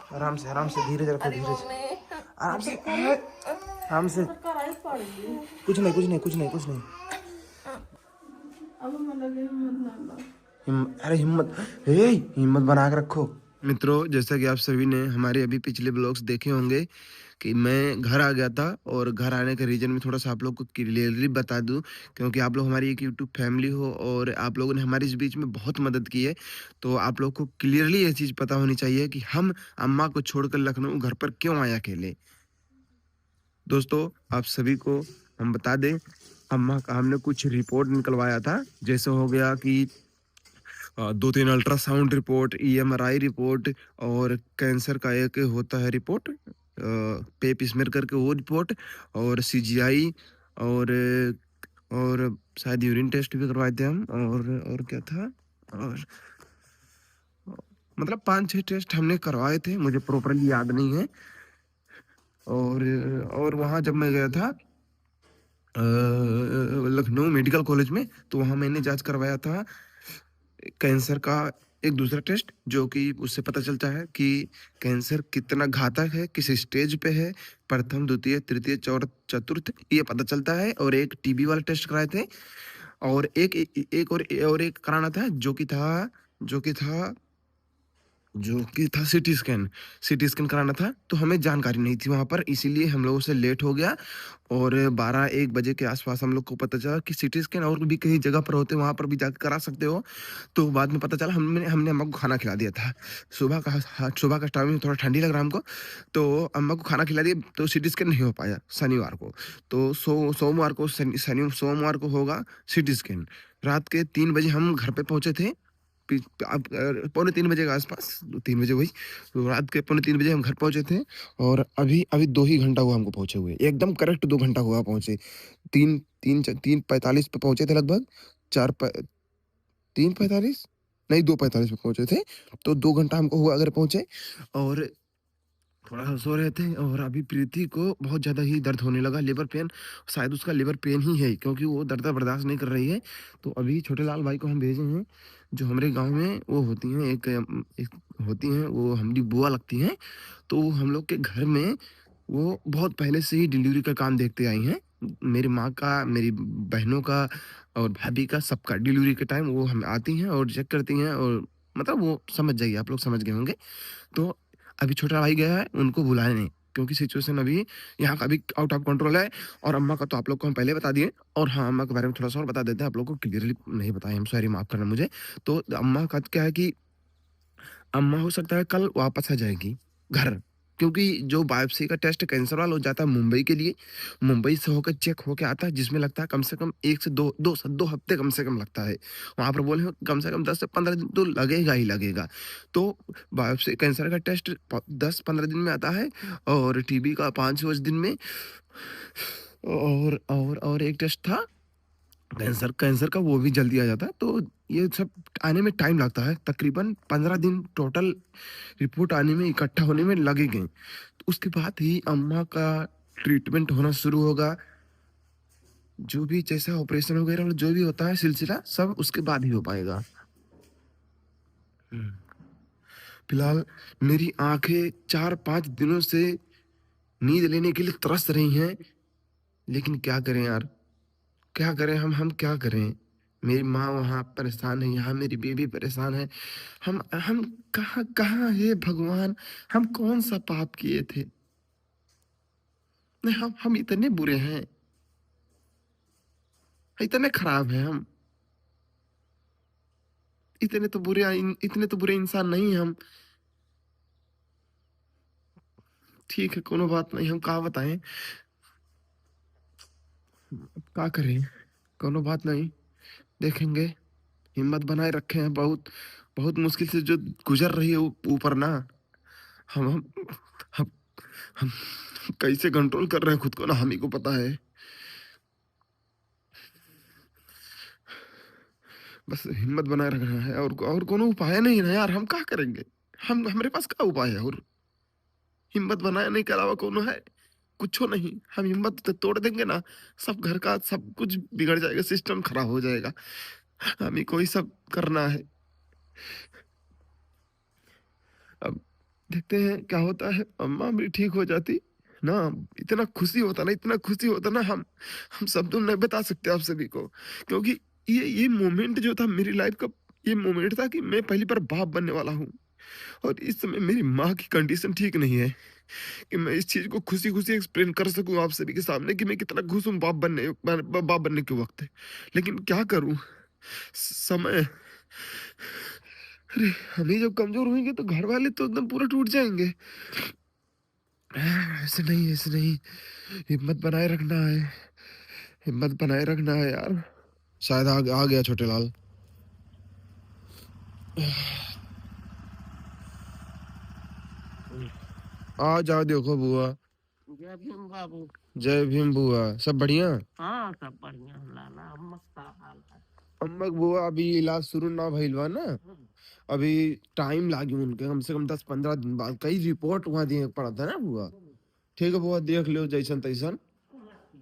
आराम से धीरे रखो, धीरे से, आराम से, आराम से। कुछ नहीं, कुछ नहीं, कुछ नहीं, कुछ नहीं। अरे हिम्मत, हिम्मत बना के रखो। मित्रों, जैसा कि आप सभी ने हमारे अभी पिछले ब्लॉग्स देखे होंगे कि मैं घर आ गया था, और घर आने का रीज़न में थोड़ा सा आप लोग को क्लियरली बता दूं, क्योंकि आप लोग हमारी एक यूट्यूब फैमिली हो और आप लोगों ने हमारी इस बीच में बहुत मदद की है। तो आप लोग को क्लियरली ये चीज़ पता होनी चाहिए कि हम अम्मा को छोड़कर लखनऊ घर पर क्यों आए अकेले। दोस्तों, आप सभी को हम बता दें, अम्मा का हमने कुछ रिपोर्ट निकलवाया था। जैसे हो गया कि 2-3 अल्ट्रासाउंड रिपोर्ट, ईएमआरआई रिपोर्ट, और कैंसर का एक होता है रिपोर्ट, पेप स्मेयर करके वो रिपोर्ट, और सीजीआई, और और शायद यूरिन टेस्ट भी करवाए थे हम, और क्या था, और मतलब 5-6 टेस्ट हमने करवाए थे, मुझे प्रॉपरली याद नहीं है। और वहाँ जब मैं गया था लखनऊ मेडिकल कॉलेज में, तो वहाँ मैंने जांच करवाया था कैंसर का एक दूसरा टेस्ट, जो कि उससे पता चलता है कि कैंसर कितना घातक है, किस स्टेज पे है, प्रथम, द्वितीय, तृतीय, चतुर्थ, ये पता चलता है। और एक टीबी वाला टेस्ट कराए थे, और एक कराना था, जो कि था सीटी स्कैन कराना था। तो हमें जानकारी नहीं थी वहाँ पर, इसीलिए हम लोगों से लेट हो गया। और 12-1 बजे के आसपास हम लोग को पता चला कि सीटी स्कैन और भी कई जगह पर होते हैं, वहाँ पर भी जाकर करा सकते हो। तो बाद में पता चला, हमने अम्मा को खाना खिला दिया था। सुबह का टाइम थोड़ा ठंडी लग रहा हमको, तो अम्मा को खाना खिला दिया, तो सीटी स्कैन नहीं हो पाया शनिवार को। तो सोमवार को होगा सीटी स्कैन। रात के 3 बजे हम घर पे पहुंचे थे। आप पौने 3 बजे के आसपास, 3 बजे वही, तो रात के पौने 3 बजे हम घर पहुंचे थे। और अभी अभी 2 ही घंटा हुआ हमको पहुंचे हुए, एकदम करेक्ट 2 घंटा हुआ पहुंचे। 3:45 पे पहुंचे थे लगभग, 3:45, नहीं 2:45 पे पहुंचे थे। तो 2 घंटा हमको हुआ अगर पहुंचे, और थोड़ा सा सो रहे थे। और अभी प्रीति को बहुत ज़्यादा ही दर्द होने लगा, लिवर पेन, शायद उसका लिवर पेन ही है, क्योंकि वो दर्द बर्दाश्त नहीं कर रही है। तो अभी छोटे लाल भाई को हम भेजे हैं, जो हमारे गांव में वो होती हैं, एक होती हैं, वो हमारी बुआ लगती हैं। तो वो हम लोग के घर में वो बहुत पहले से ही डिलीवरी का काम देखते आई हैं। मेरी माँ का, मेरी बहनों का, और भाभी का, सबका डिलीवरी के टाइम वो हम आती हैं और चेक करती हैं, और मतलब वो समझ जाइए, आप लोग समझ गए होंगे। तो अभी छोटा भाई गया है उनको बुलाने, क्योंकि सिचुएशन अभी यहाँ का भी आउट ऑफ कंट्रोल है। और अम्मा का तो आप लोग को हम पहले बता दिए। और हाँ, अम्मा के बारे में थोड़ा सा और बता देते हैं, आप लोग को क्लियरली नहीं बताया हम, सॉरी, माफ करना मुझे। तो अम्मा का क्या है कि अम्मा हो सकता है कल वापस आ जाएगी घर, क्योंकि जो बायोप्सी का टेस्ट कैंसर वाला हो जाता है मुंबई के लिए, मुंबई से होकर चेक होके आता है, जिसमें लगता है कम से कम 1 से 2 हफ्ते कम से कम लगता है। वहाँ पर बोले हो कम से कम 10 से 15 दिन तो लगेगा ही लगेगा। तो बायोप्सी कैंसर का टेस्ट 10-15 दिन में आता है, और टीबी का 5 से 5 दिन में। और एक टेस्ट था कैंसर कैंसर का, वो भी जल्दी आ जाता है। तो ये सब आने में टाइम लगता है, तकरीबन 15 दिन टोटल रिपोर्ट आने में, इकट्ठा होने में लगेंगे। तो उसके बाद ही अम्मा का ट्रीटमेंट होना शुरू होगा। जो भी जैसा ऑपरेशन वगैरह और जो भी होता है सिलसिला, सब उसके बाद ही हो पाएगा। फिलहाल मेरी आंखें 4-5 दिनों से नींद लेने के लिए तरस रही हैं, लेकिन क्या करें यार, क्या करें हम क्या करें। मेरी माँ वहाँ परेशान है, यहाँ मेरी बेबी परेशान है। हम कहाँ कहाँ है भगवान, हम कौन सा पाप किए थे। नहीं, हम इतने बुरे हैं, इतने खराब हैं हम, इतने तो बुरे इंसान नहीं हैं हम। ठीक है, कोनो बात नहीं, हम क्या बताएं, क्या करें, कोनो बात नहीं, देखेंगे। हिम्मत बनाए रखे हैं, बहुत बहुत मुश्किल से जो गुजर रही है ऊपर ना। हम हम हम हम कैसे कंट्रोल कर रहे हैं खुद को ना, हम ही को पता है। बस हिम्मत बनाए रखना है, और कोनो उपाय नहीं है ना यार, हम क्या करेंगे। हम हमारे पास क्या उपाय है, और हिम्मत बनाने के अलावा कोनो है कुछ नहीं। हम हिम्मत तो तोड़ देंगे ना, सब घर का सब कुछ बिगड़ जाएगा, सिस्टम खराब हो जाएगा। हमें कोई सब करना है। अब देखते हैं क्या होता है। अम्मा मेरी ठीक हो जाती ना, इतना खुशी होता ना, इतना खुशी होता ना, हम शब्दों में नहीं बता सकते आप सभी को। क्योंकि ये मोमेंट जो था मेरी लाइफ का, ये मोमेंट था कि मैं पहली बार बाप बनने वाला हूँ। और इस समय मेरी माँ की कंडीशन ठीक नहीं है कि मैं इस चीज़ को खुशी-खुशी एक्सप्लेन कर सकूँ आप सभी के सामने कि मैं कितना खुश हूँ बाप बनने के वक़्त। लेकिन क्या करूँ? समय, अरे! हम ही जब कमज़ोर होंगे तो घर वाले तो एकदम पूरा टूट जाएँगे। ऐसे नहीं, ऐसे नहीं, हिम्मत बनाए रखना है, हिम्मत बनाए रखना है यार। शायद आ गया छोटे लाल। आ जाओ देखो बुआ। जय भीम बाबू। जय भीम बुआ, सब बढ़िया? हाँ सब बढ़िया लाला, अम्मा का हाल है? अम्मा बुआ अभी इलाज शुरू ना भइल बा ना, अभी टाइम लागी उनके, कम से कम 10-15 दिन बाद कई रिपोर्ट वहाँ दिए पड़ा था ना बुआ। ठीक है बुआ, देख लो जैसन तैसन।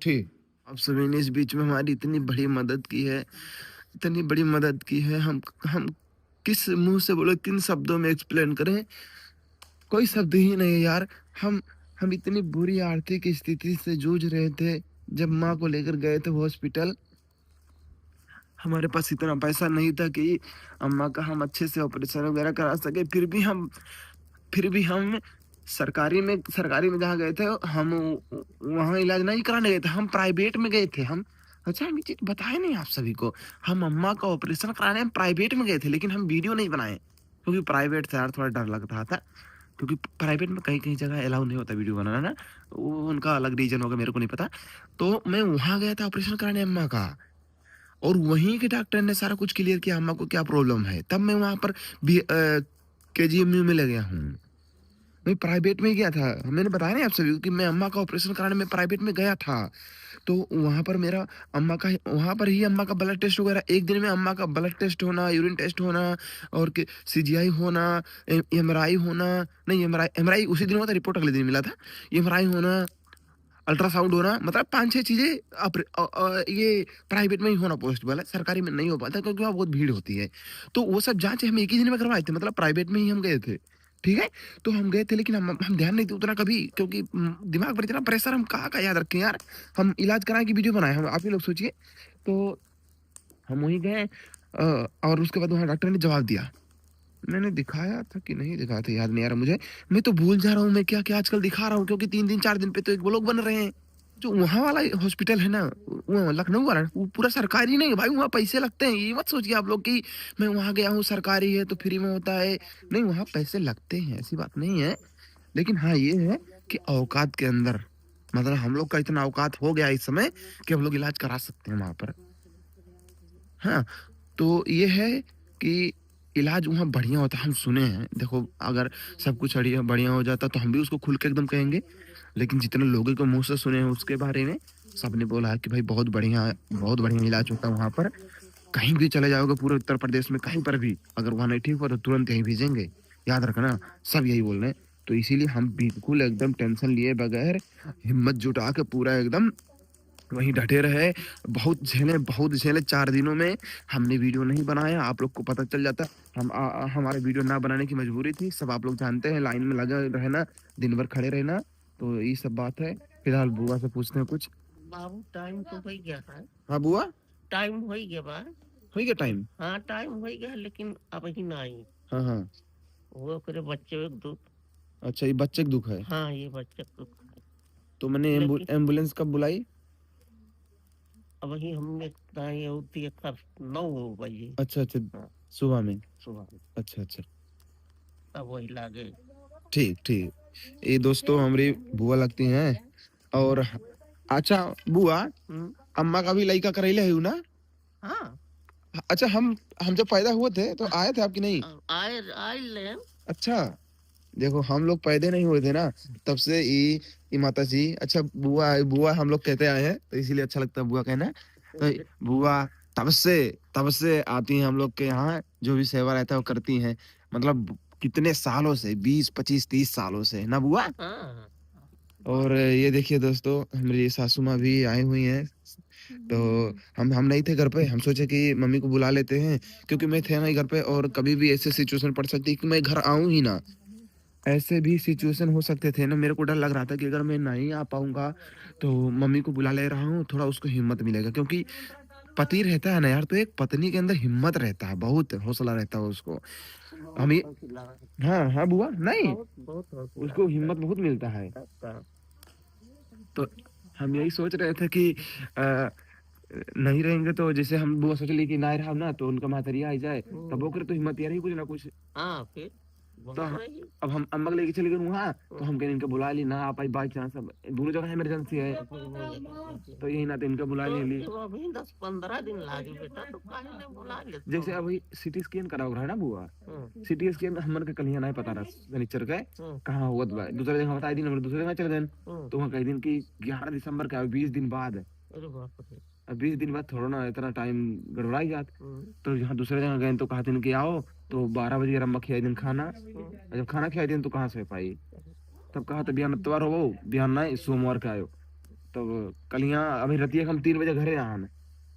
ठीक। आप सभी ने इस बीच में हमारी इतनी बड़ी मदद की है, इतनी बड़ी मदद की है, हम किस मुँह से बोले, किन शब्दों में एक्सप्लेन करें? कोई शब्द ही नहीं है यार। हम हम इतनी बुरी आर्थिक स्थिति से जूझ रहे थे, जब माँ को लेकर गए थे हॉस्पिटल, हमारे पास इतना पैसा नहीं था कि अम्मा का हम अच्छे से ऑपरेशन वगैरह करा सके। फिर भी हम सरकारी में जहाँ गए थे, हम वहाँ इलाज नहीं कराने गए थे, हम प्राइवेट में गए थे। हम, अच्छा, हम ये चीज़ बताए नहीं आप सभी को। हम अम्मा का ऑपरेशन कराने हम प्राइवेट में गए थे, लेकिन हम वीडियो नहीं बनाए, क्योंकि प्राइवेट से यार थोड़ा डर लग रहा था। क्योंकि प्राइवेट में कहीं-कहीं जगह अलाउ नहीं होता वीडियो बनाना ना, वो उनका अलग रीज़न होगा, मेरे को नहीं पता। तो मैं वहाँ गया था ऑपरेशन कराने अम्मा का, और वहीं के डॉक्टर ने सारा कुछ क्लियर किया अम्मा को क्या प्रॉब्लम है। तब मैं वहाँ पर केजीएमयू में ले गया हूँ। मैं प्राइवेट में ही गया था। मैंने बताया ना आप सभी को कि मैं अम्मा का ऑपरेशन कराने में प्राइवेट में गया था। तो वहाँ पर मेरा अम्मा का, वहाँ पर ही अम्मा का ब्लड टेस्ट वगैरह, एक दिन में अम्मा का ब्लड टेस्ट होना, यूरिन टेस्ट होना, और सीजीआई होना, एमआरआई होना, नहीं एमआरआई एमआरआई उसी दिन हुआ था, रिपोर्ट अगले दिन मिला था। एमआरआई होना, अल्ट्रासाउंड होना, मतलब 5-6 चीज़ें ये प्राइवेट में ही होना पॉसिबल है, सरकारी में नहीं हो पाता क्योंकि वहाँ बहुत भीड़ होती है। तो वो सब जाँच हम एक ही दिन में करवाए थे, मतलब प्राइवेट में ही हम गए थे, ठीक है? तो हम गए थे, लेकिन हम ध्यान नहीं दिए उतना कभी, क्योंकि दिमाग पर इतना प्रेशर, हम कहाँ याद रखें यार? हम इलाज कराएँ कि वीडियो बनाएँ? हम आप ही लोग सोचिए। तो हम वहीं गए, और उसके बाद वहाँ डॉक्टर ने जवाब दिया। मैंने दिखाया था कि नहीं दिखाया था, याद नहीं आ रहा मुझे। मैं तो भूल जा रहा हूँ मैं क्या-क्या आजकल दिखा रहा हूँ, क्योंकि 3 दिन 4 दिन पे तो एक व्लॉग बन रहे हैं। जो वहाँ वाला हॉस्पिटल है ना, वो लखनऊ वाला, वो पूरा सरकारी नहीं है भाई, वहाँ पैसे लगते हैं। ये मत सोचिए आप लोग कि मैं वहाँ गया हूँ सरकारी है तो फ्री में होता है। नहीं, वहाँ पैसे लगते हैं, ऐसी बात नहीं है। लेकिन हाँ, ये है कि औकात के अंदर, मतलब हम लोग का इतना औकात हो गया इस समय कि हम लोग इलाज करा सकते हैं वहाँ पर। हाँ, तो ये है कि इलाज वहाँ बढ़िया होता है, हम सुने हैं। देखो, अगर सब कुछ बढ़िया बढ़िया हो जाता तो हम भी उसको खुल के एकदम कहेंगे। लेकिन जितने लोगों के मुँह से सुने हैं उसके बारे में, सबने बोला है कि भाई बहुत बढ़िया इलाज होता है वहाँ पर। कहीं भी चले जाओगे पूरे उत्तर प्रदेश में, कहीं पर भी, अगर वहाँ नहीं ठीक हुआ तो तुरंत यहीं भेजेंगे। याद रखना, सब यही बोल रहे हैं। तो इसीलिए हम बिल्कुल एकदम टेंशन लिए बगैर, हिम्मत जुटा के पूरा एकदम वहीं डटे रहे। बहुत झेले 4 दिनों में। हमने वीडियो नहीं बनाया, आप लोग को पता चल जाता। हमारे वीडियो ना बनाने की मजबूरी थी, सब आप लोग जानते हैं, लाइन में लगा रहना, दिन भर खड़े रहना, तो ये सब बात है। फिलहाल बुआ से पूछते हैं कुछ। बाबू टाइम तो हो गया है। हाँ बुआ, टाइम हो गया बा। हो गया टाइम? हाँ टाइम हो गया, लेकिन अब ही ना आई। हाँ, हाँ। वो करे बच्चे एक दुख। अच्छा, ये बच्चे का दुःख है। हाँ ये बच्चे का दुख है। तो मैंने लेकिन एम्बुलेंस कब बुलाई? अब ही हमने ताई होती है कब 9 बजे। अच्छा, अच्छा, हाँ सुबह में। सुबह में। अच्छा, अच्छा। तब वही लागे। ठीक, ठीक। ये दोस्तों हमारी बुआ लगती हैं। और अच्छा बुआ, हम्म। अम्मा का भी लइका करैले हई ना? हाँ अच्छा, हम जब पैदा हुए थे तो आए थे आपकी नहीं? आए आए ले। अच्छा, देखो हम लोग पैदा नहीं हुए थे ना, तब से ई माता जी, अच्छा बुआ बुआ हम लोग कहते आए हैं, तो इसीलिए अच्छा लगता है बुआ कहना। तो बुआ तब से आती हैं हम लोग के यहाँ, जो भी सेवा रहता है वो करती हैं। मतलब कितने सालों से, 20-25-30 सालों से ना बुआ? हाँ और ये देखिए दोस्तों, हमारी सासू माँ भी आई हुई हैं। तो हम नहीं थे घर पे, हम सोचे कि मम्मी को बुला लेते हैं, क्योंकि मैं थे नहीं घर पे, और कभी भी ऐसे सिचुएशन पड़ सकती है कि मैं घर आऊं ही ना। ऐसे भी सिचुएशन हो सकते थे ना, मेरे को डर लग रहा था कि अगर मैं नहीं आ पाऊँगा, तो मम्मी को बुला ले रहा हूँ, थोड़ा उसको हिम्मत मिलेगा, क्योंकि पति रहता है ना यार, तो एक पत्नी के अंदर हिम्मत रहता है, बहुत हौसला रहता है उसको। हम बहुत ये हौसला है, हाँ, हाँ बुआ, नहीं, बहुत बहुत हौसला उसको है हिम्मत बहुत मिलता है। आपका। तो हम यही सोच रहे थे कि अ, नहीं रहेंगे तो जैसे हम बुआ सोच ली कि नहीं रहा ना तो उनका मातरिया आ जाए, तब हम्म, ओकरे तो हिम्मत यार ही कुछ ना कुछ। हाँ फिर तो बहुत रही। अब हम अम्मा को लेके चले गए वहाँ, तो हम्म, हम कहीं इनके बुला ली ना, आप बाई चांस, अब दोनों जगह इमरजेंसी है, तो फिर वही है। तो यही ना तो इनका बुला तो ले ली। जब अभी 10-15 दिन लागे बेटा तो काहे ने बुला लेते जैसे हो। अभी सिटी स्कैन करा रहा है ना बुआ, हम्म, सिटी स्कैन हमन के कल नहीं पता रहा शनिचर के हम्म, कहाँ हुआ बा, दूसरे दिन हम बताई दिन, हम दूसरे जगह चले गए, हम्म, तो वहाँ कही दिन की 11 दिसंबर का 20 दिन बाद। अरे बाप रे। अब 20 दिन बाद थोड़ा ना इतना टाइम गड़बड़ाई जात। हम्म, तो यहाँ दूसरे जगह गए तो कहा दिन कि आओ, तो 12 बजे अम्मा खिलाई दिन खाना, हम्म, और जब खाना खिलाई दिन तो कहाँ से हो पाई। तब कहा तो बिहान इतवार हो, बिहान नहीं सोमवार के आयो। तब कल यहाँ अभी रतिया हम 3 बजे घरे आन,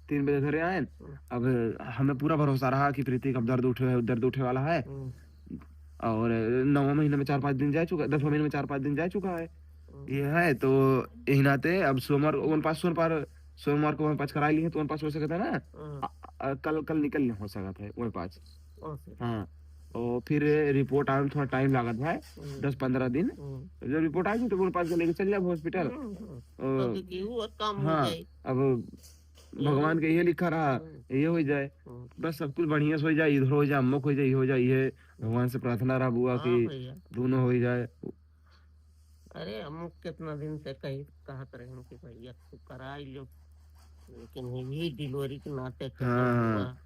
3 बजे घरे आए। हम्म, अब हमें पूरा भरोसा रहा कि प्रीति का दर्द उठे वाला है, हम्म, और 9वें महीने में 4-5 दिन जा चुका, 10वें महीने में 4-5 दिन जा चुका है। हम्म, ये है तो यही नाते अब सोमवार ओन पास सोमवार को वहाँ पास करा ली है, तो वहाँ पास हो सकता है ना। हम्म, कल कल निकल हो सकता है वहाँ पास। ओके, हाँ, और फिर रिपोर्ट आने में थोड़ा टाइम लागत है, हम्म, 10-15 दिन। हम्म, जब रिपोर्ट आएगी तो वहाँ पास लेके चल जाए हॉस्पिटल। तो देखिए वो काम हो हाँ, जाए। अब यही। भगवान के ये लिखा रहा, हम्म, ये हो जाए, हम्म, बस सब कुछ बढ़िया से हो जाए, इधर हो जाए, अम्मक हो जाए, ये हो जाए, ये हम्म, भगवान से प्रार्थना रहा बुआ हाँ की भैया। दोनों हो ही जाए। अरे अमुक कितना दिन से कही कहा करें कि भैया तू करा ही लो, लेकिन यही डिलीवरी के नाते चलल हाँ, हुआ।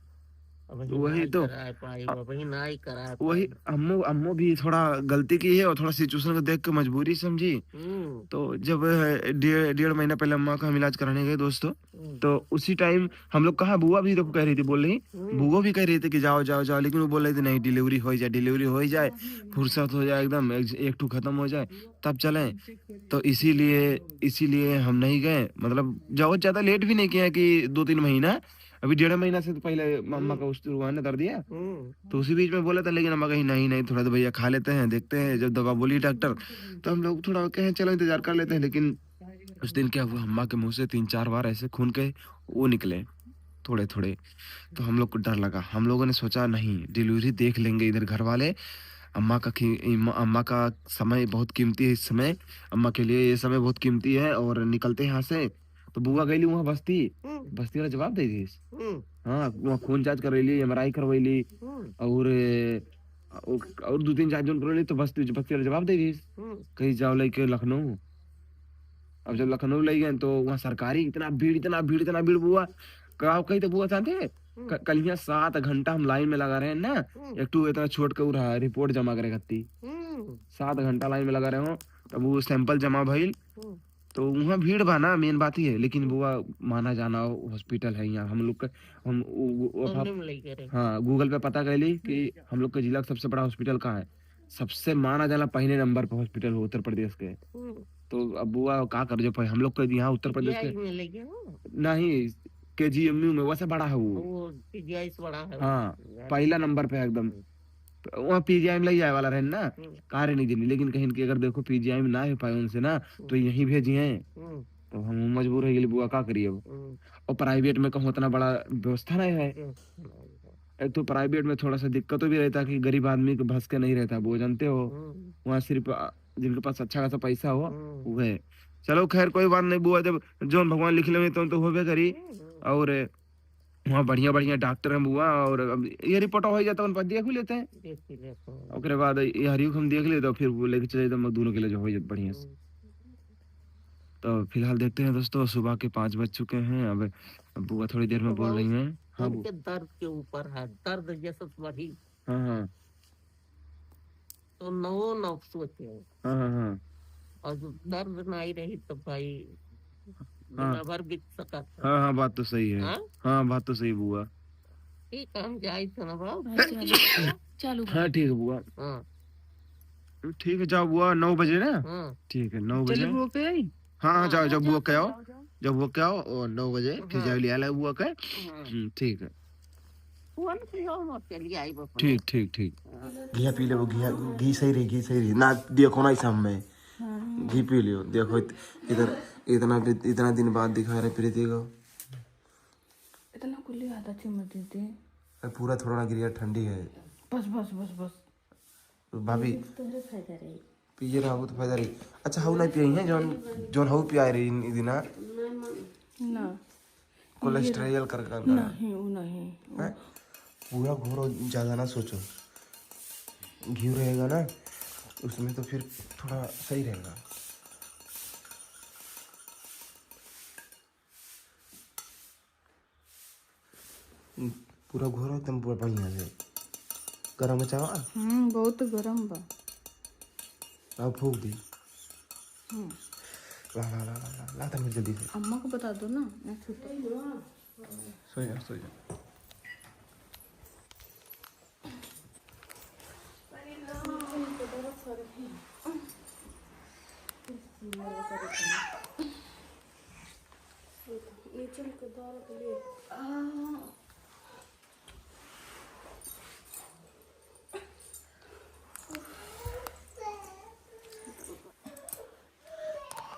अब ही ना वही ही तो, करा पाई, अब ही ना ही करा वही पाई। अम्मू अम्मू भी थोड़ा गलती की है, और थोड़ा सिचुएशन को देख के मजबूरी समझी। हम्म, तो जब 1.5 महीना पहले अम्मा का हम इलाज कराने गए दोस्तों, हम्म, तो उसी टाइम हम लोग कहा, बुआ भी देखो कह रही थी, बोल रही, हम्म, बुआ भी कह रही थी कि जाओ जाओ जाओ, लेकिन वो बोल रही थी नहीं, डिलीवरी हो जाए, डिलीवरी हो ही जाए, फुर्सत हो जाए एकदम, एक ठू खत्म हो जाए, तब चलें। तो इसीलिए हम नहीं गए, मतलब बहुत ज्यादा लेट भी नहीं किया कि 2-3 महीना, अभी 1.5 महीना से तो पहले अम्मा हम्म, का उस हुआ ना दर्द दिया। हम्म, तो उसी बीच में बोला था, लेकिन अम्मा कही नहीं नहीं, थोड़ा तो भैया खा लेते हैं, देखते हैं, जब दवा बोली डॉक्टर, तो हम लोग थोड़ा कहे चलो इंतजार कर लेते हैं। लेकिन उस दिन क्या हुआ, अम्मा के मुंह से 3-4 बार ऐसे खून के वो निकले, थोड़े थोड़े। तो हम लोग को डर लगा, हम लोगों ने सोचा नहीं, डिलीवरी देख लेंगे इधर घर वाले, अम्मा का समय बहुत कीमती है इस समय, अम्मा के लिए ये समय बहुत कीमती है, और निकलते हैं यहाँ से। तो बुआ गई वहाँ बस्ती, हम्म, बस्ती वाला जवाब दे दी। हम्म, हाँ, वहाँ खून जांच करवैली, एमआरआई करवैली, हम्म, और और 2-3 जांच जोन करवैली, तो बस्ती बस्ती वाला जवाब दे दी, हम्म, कहीं जाओ लेके लखनऊ। अब जब लखनऊ ले गए तो वहाँ सरकारी, इतना भीड़ बुआ, कहीं तो बुआ जानते हैं, हम्म, कल यहाँ 7 घंटा हम लाइन में लगा रहे हैं ना, हम्म, एक टू इतना छोट के रहा रिपोर्ट जमा करे करती, हम्म, 7 घंटा लाइन में लगा रहे हो, तब वो सैंपल जमा भइल। हम्म, तो वहाँ भीड़ बा ना, मेन बात ही है, लेकिन बुआ माना जाना हॉस्पिटल है यहाँ हम लोग का, हम हमने में लेके रहे। हाँ, गूगल पे पता कर ली कि हम लोग के जिला का सबसे बड़ा हॉस्पिटल कहाँ है, सबसे माना जाना पहले नंबर पर हॉस्पिटल हो उत्तर प्रदेश के। हम्म, तो अब बुआ का कर जो हम लोग के यहाँ उत्तर प्रदेश के, पीजीआई में लेके हो। नहीं, केजीएमयू में वैसे बड़ा है वो। वो पीजीआई से बड़ा है वो। हाँ, याद है। पहला नंबर पे है एकदम। वहाँ पीजीआई में ले जाए वाला रहन ना, हम्म, कार नहीं देनी, लेकिन कहीं की अगर देखो पीजीआई में ना हो पाए उनसे ना, तो हम्म, यहीं भेजी हैं। हम्म, तो हम मजबूर है, बुआ का करिए अब। हम्म, और प्राइवेट में कहूँ उतना बड़ा व्यवस्था नहीं है। हम्म, एक तो प्राइवेट में थोड़ा सा दिक्कत भी रहता है कि गरीब आदमी को बस के नहीं रहता, वो जानते हो। हम्म, वहाँ सिर्फ जिनके पास अच्छा खासा पैसा हो हम्म, वो है। चलो खैर कोई बात नहीं बुआ, जब जो भगवान लिख ले तो होबे करी। हम्म, और वहाँ बढ़िया बढ़िया डॉक्टर हैं बुआ, और अब ये रिपोर्ट हो जाता है उन पर देख भी लेते हैं। देख ही लेते हैं। ओकरे बाद ये हरियो हम देख ले, तो फिर वो लेके चले जाते हम दोनों के लिए जो हो जाए बढ़िया से। हम्म, तो फिलहाल देखते हैं दोस्तों, सुबह के 5 बज चुके हैं। अब बुआ थोड़ी देर में तो बोल रही बहुत हैं। हाँ खून के दर्द के ऊपर है, दर्द जैसे बढ़ी हाँ हाँ तो नवो नव सोचे। हाँ हाँ हाँ और जो दर्द नहीं रही तो भाई हाँ दुनिया भर बीत सकता है। हाँ हाँ, बात तो सही है। हाँ, हाँ, बात तो सही बुआ। ठीक है, हम जाए तो ना बाबू। हाँ ठीक है बुआ, हाँ, ठीक है, जाओ बुआ, 9 बजे ना। हाँ, ठीक है, 9 बजे। चलो वो पे आई। हाँ हाँ, हाँ, जाओ जब बुआ के आओ, जाओ। जब बुआ के आओ, और 9 बजे फिर हाँ, जाओ लिया ला बुआ का। हाँ। ठीक है। फोन पियो मत चली आई बपने। ठीक ठीक ठीक। हाँ। घी पी ले, वो घी सही रही, घी सही रही ना, देखो ना इस में घी पी लियो, देखो इधर इतना इतना दिन बाद दिखा रहे प्रीति को। इतना कुल्ली आधा चिमट देते पूरा थोड़ा ना गिरिया, ठंडी है। बस बस बस बस भाभी तोहरे फायदा रही पिए रहा तो फायदा रही। अच्छा हाउ नहीं पियई है जोन जोन हाउ पिया रही इ दिना ना कोलेस्ट्रॉल कर नहीं वो नहीं हैं? पूरा घोरो ज़्यादा ना सोचो, घी रहेगा ना उसमें तो फिर थोड़ा सही रहेगा। पूरा घोरो एकदम बढ़िया से गरम में चावा बहुत गरम बा। अब फूक दी, ला ला ला ला ला ला तब जल्दी से। अम्मा को बता दो ना, मैं छुट्टी सो जा सो जा।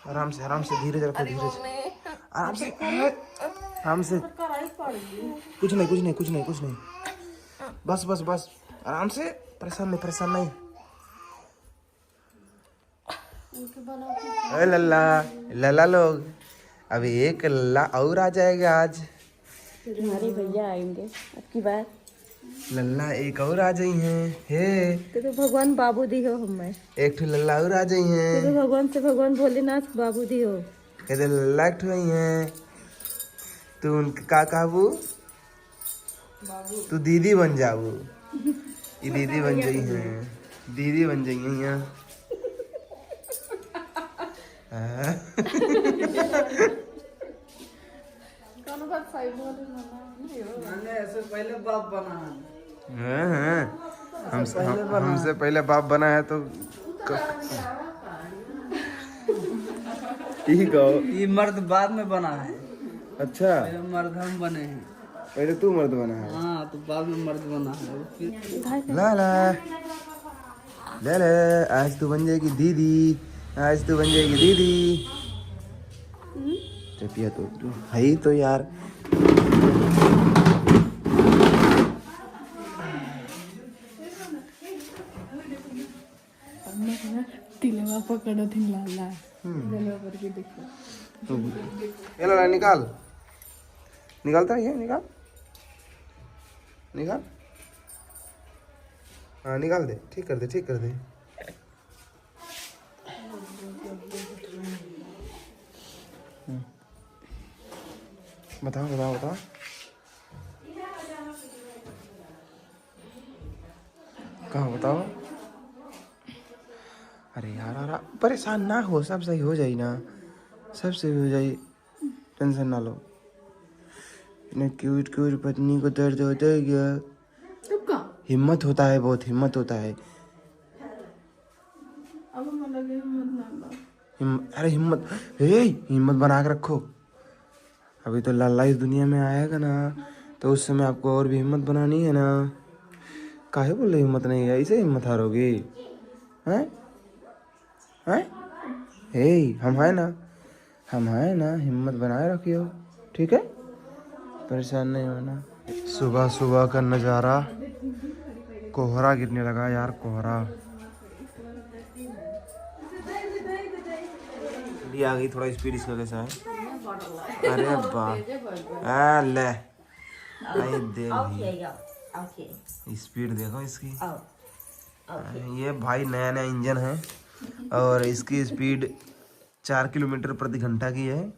आराम से धीरे रखो, धीरे से आराम से आराम से। कुछ नहीं बस बस बस आराम से, परेशान नहीं। अरे लल्ला लोग, अभी एक लल्ला और आ जाएगा आज। तुम्हारे भैया आएंगे अब की बार। लल्ला एक और आ जाई हैं हे। तो भगवान बाबू दी हो हमें। एक ठो लल्ला और आ जाई हैं। तो भगवान से भगवान भोलेनाथ बाबू दी हो। कहते लल्ला एक ठो आई हैं। तू उनके का कहबू? तू दीदी बन जाबू। ये दीदी बन जाई हैं, दीदी बन जाई हैं यहाँ। ऐसे पहले बाप बना है। हमसे पहले बाप बना है तो ठीक हो। ये मर्द बाद में बना है, अच्छा पहले मर्द हम बने हैं। पहले तू मर्द बना है। हाँ तो बाद में मर्द बना है फिर। ला ला ले ले, आज तू बन जाएगी दीदी, आज तू बन जाएगी दीदी। चपिया तो तू है ही तो यार। तिलवा पकड़ा थी लाला गलवा पर के देखो। ये ला निकालता है, निकाल हाँ निकाल दे, ठीक कर दे। बताओ कहाँ बताओ। अरे यार परेशान ना हो, सब सही हो जाए ना, सब सही हो जाए, टेंशन ना लो। इतने क्यूट पत्नी को दर्द होता है क्या? हिम्मत होता है, बहुत हिम्मत होता है। अरे हिम्मत बना के रखो। अभी तो लल्ला इस दुनिया में आएगा ना, तो उस समय आपको और भी हिम्मत बनानी है ना। काहे बोल रहे हिम्मत नहीं है, ऐसे हिम्मत हारोगी? हैं? हम हैं ना, हिम्मत बनाए रखियो, ठीक है? परेशान नहीं होना। सुबह का नज़ारा, कोहरा गिरने लगा यार, कोहरा। ये आ गई, थोड़ा स्पीड इसका कैसा है? अरे वाह ले स्पीड देखो इसकी। ये भाई नया इंजन है और इसकी स्पीड 4 किलोमीटर प्रति घंटा की है।